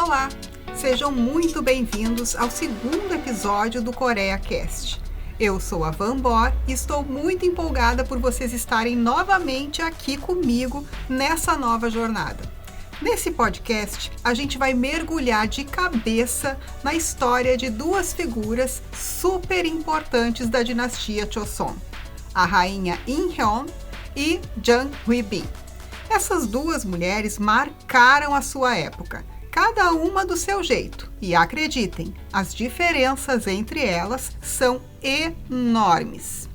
Olá! Sejam muito bem-vindos ao segundo episódio do CoreaCast. Eu sou a Van Bor e estou muito empolgada por vocês estarem novamente aqui comigo nessa nova jornada. Nesse podcast, a gente vai mergulhar de cabeça na história de duas figuras super importantes da dinastia Joseon, a rainha In-hyun e Jang Hui-bin. Essas duas mulheres marcaram a sua época, cada uma do seu jeito. E acreditem, as diferenças entre elas são enormes.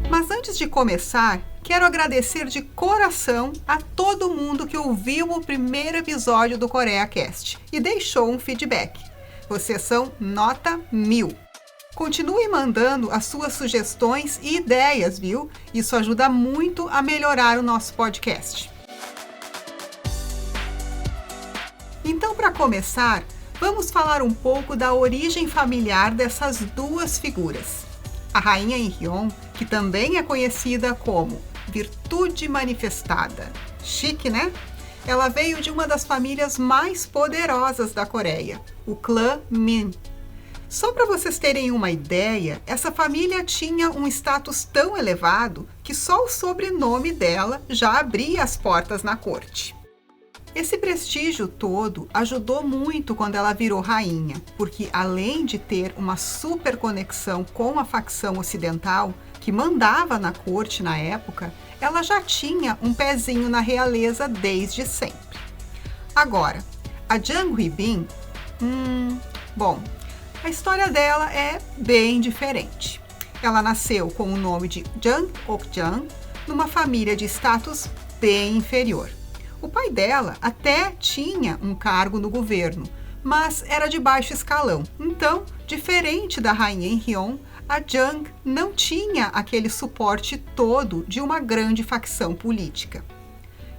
Mas antes de começar, quero agradecer de coração a todo mundo que ouviu o primeiro episódio do CoreaCast e deixou um feedback. Vocês são nota 1000. Continue mandando as suas sugestões e ideias, viu? Isso ajuda muito a melhorar o nosso podcast. Então, para começar, vamos falar um pouco da origem familiar dessas duas figuras. A rainha In-hyun, que também é conhecida como Virtude Manifestada. Chique, né? Ela veio de uma das famílias mais poderosas da Coreia, o clã Min. Só para vocês terem uma ideia, essa família tinha um status tão elevado que só o sobrenome dela já abria as portas na corte. Esse prestígio todo ajudou muito quando ela virou rainha, porque além de ter uma super conexão com a facção ocidental, que mandava na corte na época, ela já tinha um pezinho na realeza desde sempre. Agora, a Jang Hui-bin, a história dela é bem diferente. Ela nasceu com o nome de Jang Ok-jang, numa família de status bem inferior. O pai dela até tinha um cargo no governo, mas era de baixo escalão. Então, diferente da rainha In-hyun, a Jang não tinha aquele suporte todo de uma grande facção política.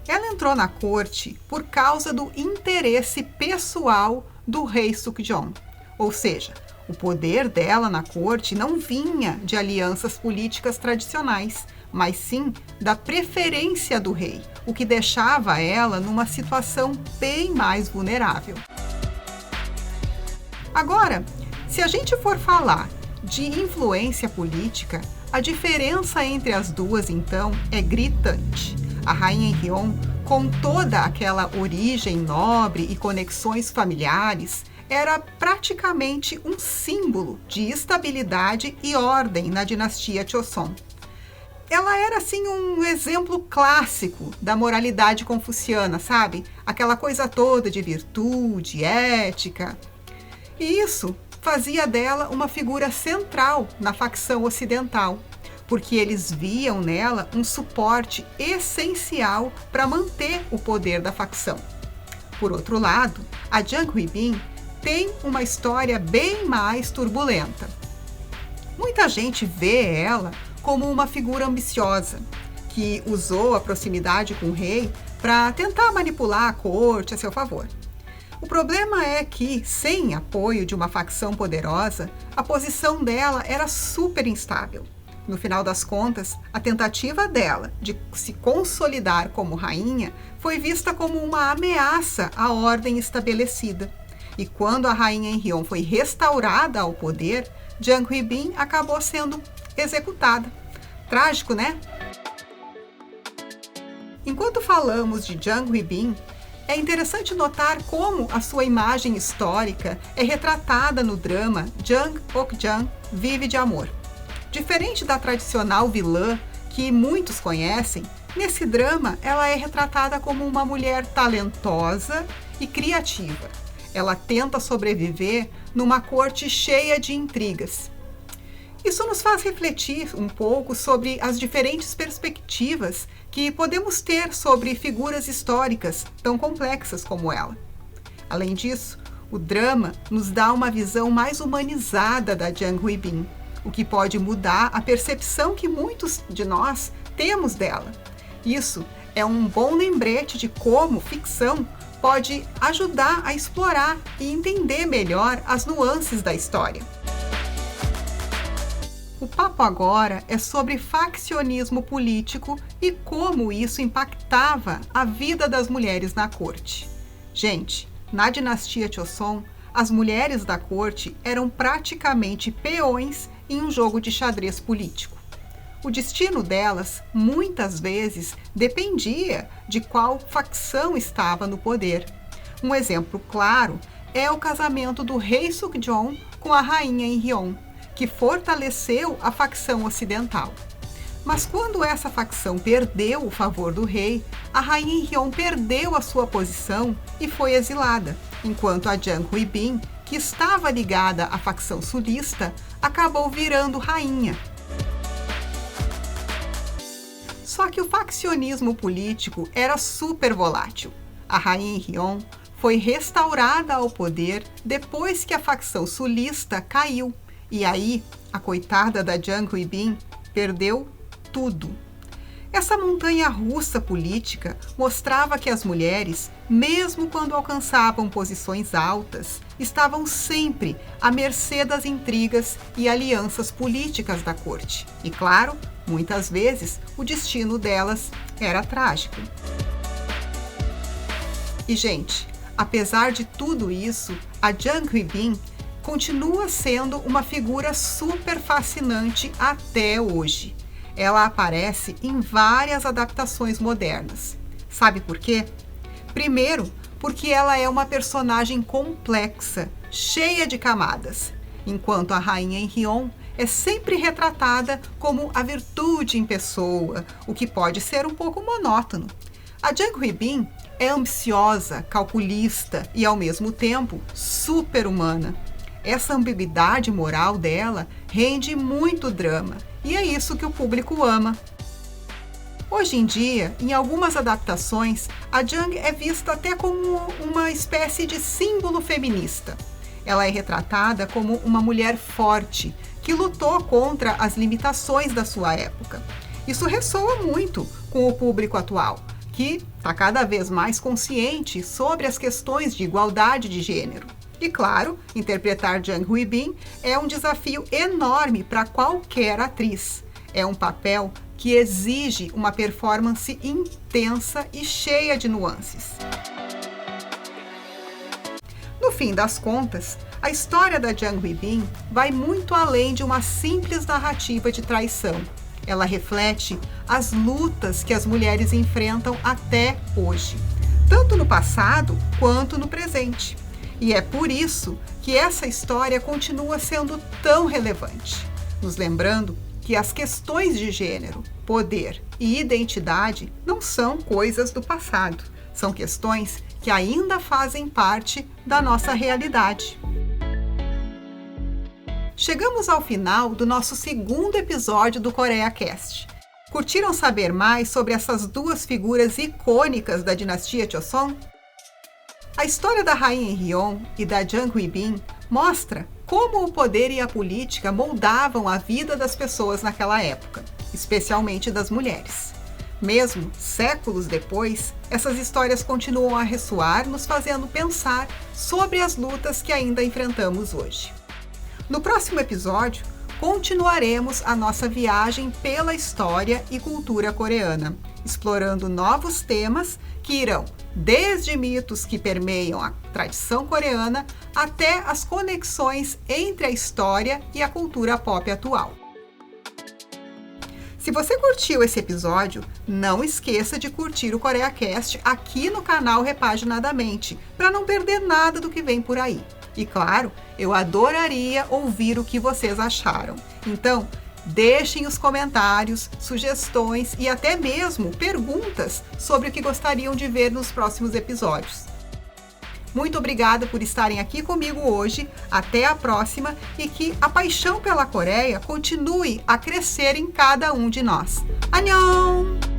Ela entrou na corte por causa do interesse pessoal do rei Sukjeong. Ou seja, o poder dela na corte não vinha de alianças políticas tradicionais, mas sim da preferência do rei, o que deixava ela numa situação bem mais vulnerável. Agora, se a gente for falar de influência política, a diferença entre as duas, então, é gritante. A rainha In-hyun, com toda aquela origem nobre e conexões familiares, era praticamente um símbolo de estabilidade e ordem na dinastia Joseon. Ela era, assim, um exemplo clássico da moralidade confuciana, sabe? Aquela coisa toda de virtude, ética. E isso fazia dela uma figura central na facção ocidental, porque eles viam nela um suporte essencial para manter o poder da facção. Por outro lado, a Jang Hui-bin tem uma história bem mais turbulenta. Muita gente vê ela como uma figura ambiciosa, que usou a proximidade com o rei para tentar manipular a corte a seu favor. O problema é que, sem apoio de uma facção poderosa, a posição dela era super instável. No final das contas, a tentativa dela de se consolidar como rainha foi vista como uma ameaça à ordem estabelecida. E quando a rainha In-hyun foi restaurada ao poder, Jang Hui-bin acabou sendo executada. Trágico, né? Enquanto falamos de Jang Hui-bin, é interessante notar como a sua imagem histórica é retratada no drama Jang Ok-jang Vive de Amor. Diferente da tradicional vilã que muitos conhecem, nesse drama ela é retratada como uma mulher talentosa e criativa. Ela tenta sobreviver numa corte cheia de intrigas. Isso nos faz refletir um pouco sobre as diferentes perspectivas que podemos ter sobre figuras históricas tão complexas como ela. Além disso, o drama nos dá uma visão mais humanizada da Jang Hui-bin, o que pode mudar a percepção que muitos de nós temos dela. Isso é um bom lembrete de como ficção pode ajudar a explorar e entender melhor as nuances da história. O papo agora é sobre faccionismo político e como isso impactava a vida das mulheres na corte. Gente, na dinastia Joseon, as mulheres da corte eram praticamente peões em um jogo de xadrez político. O destino delas, muitas vezes, dependia de qual facção estava no poder. Um exemplo claro é o casamento do rei Sukjeong com a rainha Inhyun, que fortaleceu a facção ocidental. Mas quando essa facção perdeu o favor do rei, a rainha Inhyun perdeu a sua posição e foi exilada, enquanto a Jang Hui-bin, que estava ligada à facção sulista, acabou virando rainha. Só que o faccionismo político era super volátil. A rainha Inhyun foi restaurada ao poder depois que a facção sulista caiu. E aí, a coitada da Jang Hui-bin perdeu tudo. Essa montanha-russa política mostrava que as mulheres, mesmo quando alcançavam posições altas, estavam sempre à mercê das intrigas e alianças políticas da corte. E, claro, muitas vezes o destino delas era trágico. E, gente, apesar de tudo isso, a Jang Hui-bin continua sendo uma figura super fascinante até hoje. Ela aparece em várias adaptações modernas. Sabe por quê? Primeiro, porque ela é uma personagem complexa, cheia de camadas, enquanto a rainha Inhyun é sempre retratada como a virtude em pessoa, o que pode ser um pouco monótono. A Jang Hui-bin é ambiciosa, calculista e, ao mesmo tempo, super-humana. Essa ambiguidade moral dela rende muito drama, e é isso que o público ama. Hoje em dia, em algumas adaptações, a Jang é vista até como uma espécie de símbolo feminista. Ela é retratada como uma mulher forte, que lutou contra as limitações da sua época. Isso ressoa muito com o público atual, que está cada vez mais consciente sobre as questões de igualdade de gênero. E claro, interpretar Jang Hui-bin é um desafio enorme para qualquer atriz. É um papel que exige uma performance intensa e cheia de nuances. No fim das contas, a história da Jang Hui-bin vai muito além de uma simples narrativa de traição. Ela reflete as lutas que as mulheres enfrentam até hoje, tanto no passado quanto no presente. E é por isso que essa história continua sendo tão relevante, nos lembrando que as questões de gênero, poder e identidade não são coisas do passado, são questões que ainda fazem parte da nossa realidade. Chegamos ao final do nosso segundo episódio do KoreaCast. Curtiram saber mais sobre essas duas figuras icônicas da dinastia Joseon? A história da rainha Inhyun e da Jang Hui-bin mostra como o poder e a política moldavam a vida das pessoas naquela época, especialmente das mulheres. Mesmo séculos depois, essas histórias continuam a ressoar, nos fazendo pensar sobre as lutas que ainda enfrentamos hoje. No próximo episódio, continuaremos a nossa viagem pela história e cultura coreana, explorando novos temas que irão desde mitos que permeiam a tradição coreana até as conexões entre a história e a cultura pop atual. Se você curtiu esse episódio, não esqueça de curtir o KoreaCast aqui no canal Repaginadamente, para não perder nada do que vem por aí. E claro, eu adoraria ouvir o que vocês acharam. Então, deixem os comentários, sugestões e até mesmo perguntas sobre o que gostariam de ver nos próximos episódios. Muito obrigada por estarem aqui comigo hoje, até a próxima e que a paixão pela Coreia continue a crescer em cada um de nós. Annyeong!